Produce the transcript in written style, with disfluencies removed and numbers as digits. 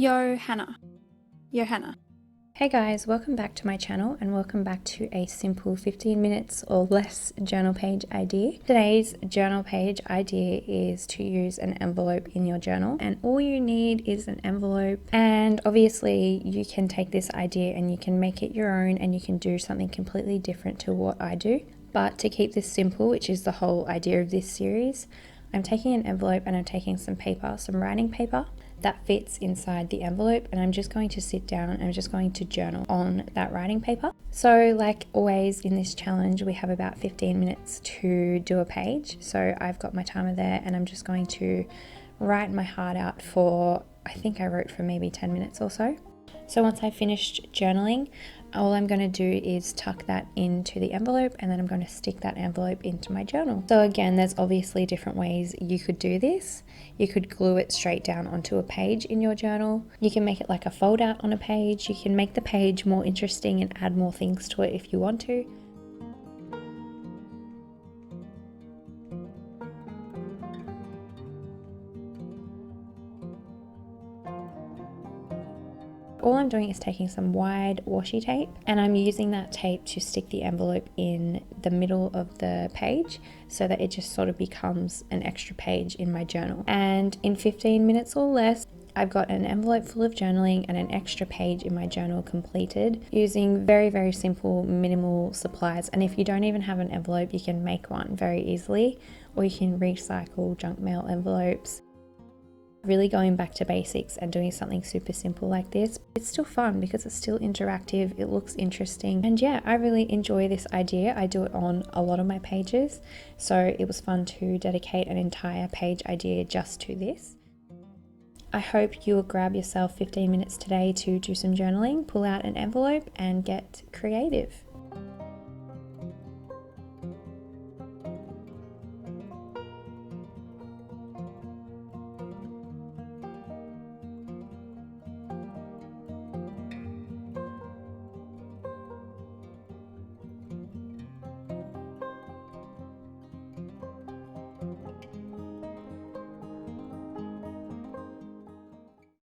Johanna. Hey guys, welcome back to my channel and welcome back to a simple 15 minutes or less journal page idea. Today's journal page idea is to use an envelope in your journal, and all you need is an envelope. And obviously you can take this idea and you can make it your own and you can do something completely different to what I do. But to keep this simple, which is the whole idea of this series, I'm taking an envelope and I'm taking some paper, some writing paper that fits inside the envelope, and I'm just going to sit down and I'm just going to journal on that writing paper. So like always in this challenge, we have about 15 minutes to do a page. So I've got my timer there and I'm just going to write my heart out for, I think I wrote for maybe 10 minutes or so. So once I've finished journaling, all I'm going to do is tuck that into the envelope and then I'm going to stick that envelope into my journal. So again, there's obviously different ways you could do this. You could glue it straight down onto a page in your journal. You can make it like a fold out on a page. You can make the page more interesting and add more things to it if you want to. All I'm doing is taking some wide washi tape and I'm using that tape to stick the envelope in the middle of the page so that it just sort of becomes an extra page in my journal. And in 15 minutes or less, I've got an envelope full of journaling and an extra page in my journal completed using very, very simple, minimal supplies. And if you don't even have an envelope, you can make one very easily, or you can recycle junk mail envelopes. Really going back to basics and doing something super simple like this. It's still fun because it's still interactive, it looks interesting, and yeah, I really enjoy this idea. I do it on a lot of my pages, so it was fun to dedicate an entire page idea just to this. I hope you will grab yourself 15 minutes today to do some journaling, pull out an envelope and get creative.